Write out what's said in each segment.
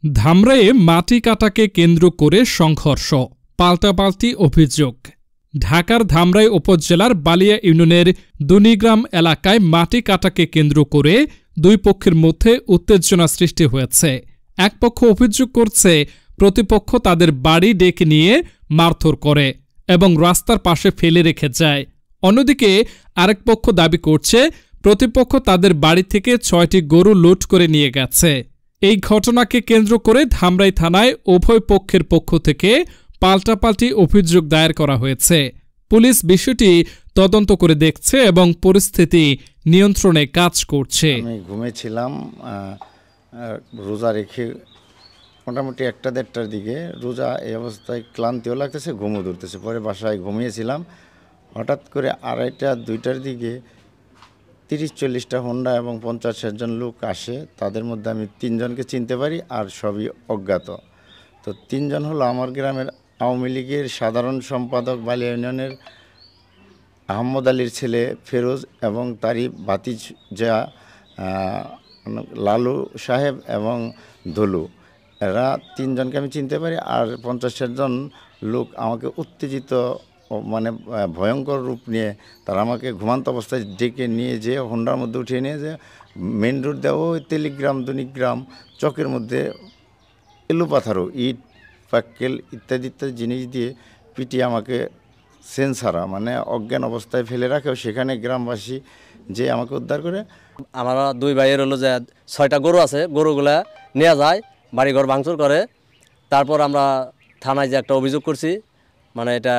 ধামরাইয়ে মাটি কাটাকে কেন্দ্র করে সংঘর্ষ, পাল্টাপাল্টি অভিযোগ। ঢাকার ধামরাই উপজেলার বালিয়া ইউনিয়নের দুনিগ্রাম এলাকায় মাটি কাটাকে কেন্দ্র করে দুই পক্ষের মধ্যে উত্তেজনা সৃষ্টি হয়েছে। এক পক্ষ অভিযোগ করছে প্রতিপক্ষ তাদের বাড়ি ডেকে নিয়ে মারধর করে এবং রাস্তার পাশে ফেলে রেখে যায়। অন্যদিকে আরেক পক্ষ দাবি করছে প্রতিপক্ষ তাদের বাড়ি থেকে ৬টি গরু লুট করে নিয়ে গেছে। এই ঘটনাকে কেন্দ্র করে ধামরাই থানায় উভয় পক্ষের পক্ষ থেকে পাল্টাপাল্টি অভিযোগ দায়ের করা হয়েছে। পুলিশ বিষয়টি তদন্ত করে দেখছে এবং পরিস্থিতি নিয়ন্ত্রণে কাজ করছে। আমি ঘুমিয়েছিলাম রোজা রেখে মোটামুটি ১টা-১.৫টার দিকে। রোজা এই অবস্থায় ক্লান্তিও লাগতেছে, ঘুমও ধরতেছে। পরে বাসায় ঘুমিয়েছিলাম। হঠাৎ করে ২:৩০-২টার দিকে ৩০-৪০টা হোন্ডা এবং ৫০-৬০ জন লোক আসে। তাদের মধ্যে আমি ৩ জনকে চিনতে পারি, আর সবই অজ্ঞাত। তো ৩ জন হলো আমার গ্রামের আওয়ামী লীগের সাধারণ সম্পাদক বালিয়া ইউনিয়নের আহমদ আলীর ছেলে ফেরোজ এবং তারই ভাতিজা লালু সাহেব এবং দলু। এরা ৩ জনকে আমি চিনতে পারি। আর ৫০-৬০ জন লোক আমাকে উত্তেজিত মানে ভয়ঙ্কর রূপ নিয়ে তারা আমাকে ঘুমান্ত অবস্থায় ডেকে নিয়ে যেয়ে হোন্ডার মধ্যে উঠিয়ে নিয়ে যে মেন রোড দেওয়া ওই তেলিগ্রাম দুনিগ্রাম চকের মধ্যে এলুপাথারও ইট পাক্কেল ইত্যাদি ইত্যাদি জিনিস দিয়ে পিটিয়ে আমাকে সেন্সারা মানে অজ্ঞান অবস্থায় ফেলে রাখেও সেখানে গ্রামবাসী যে আমাকে উদ্ধার করে। আমার দুই ভাইয়ের হলো যে ৬টা গরু আছে, গরুগুলা নেওয়া যায়, বাড়িঘর ভাঙচুর করে। তারপর আমরা থানায় যে একটা অভিযোগ করছি, মানে এটা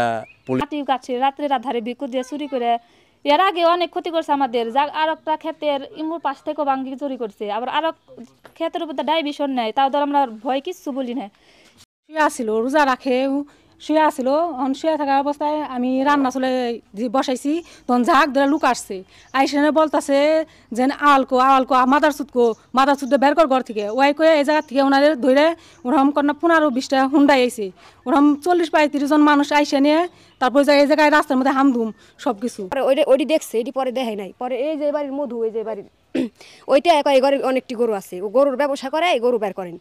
রাত্রে রাধারে বিকু দিয়ে চুরি করে। এর আগে অনেক ক্ষতি করছে আমাদের। আর একটা ক্ষেতের ইমুর পাশ থেকেও ভাঙ্গি চুরি করছে। আবার আরো ক্ষেতের উপর ডাইভিশন নেয়, তাও ধর আমরা ভয় কিচ্ছু বলি না। শুয়ে আসছিল, রোজা রাখে শুয়ে আসছিল। শুয়ে থাকা অবস্থায় আমি রান্না চলে বসাইছি, তখন ঝাঁক ধরে লুক আসছে। আইসেনে বলতেছে যে আওয়ালকো মাদার সুদে বের কর ঘর থেকে। ওয়াই কয়ে এই জায়গা থেকে ওনাদের ধরে ওরকম কন্যা ১৫-২০টা হুন্ডাই আইছে। ওরকম ৪০-৩৫ জন মানুষ আইসে নিয়ে তারপর এই জায়গায় রাস্তার মধ্যে হামধুম সব কিছু। ওইটি দেখছে, এটি পরে দেখায় নাই। পরে এই যে বাড়ির মধু, এই যে বাড়ির ওইটা এই ঘরে অনেকটি গরু আছে, ও গরুর ব্যবসা করে, এই গরু বের করেন।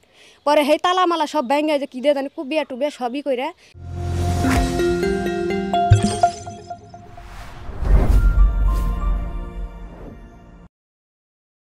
পরে সেই তালা মালা সব ভেঙে যে কি দিয়ে জানি কুবিয়া টুবিয়া সবই করে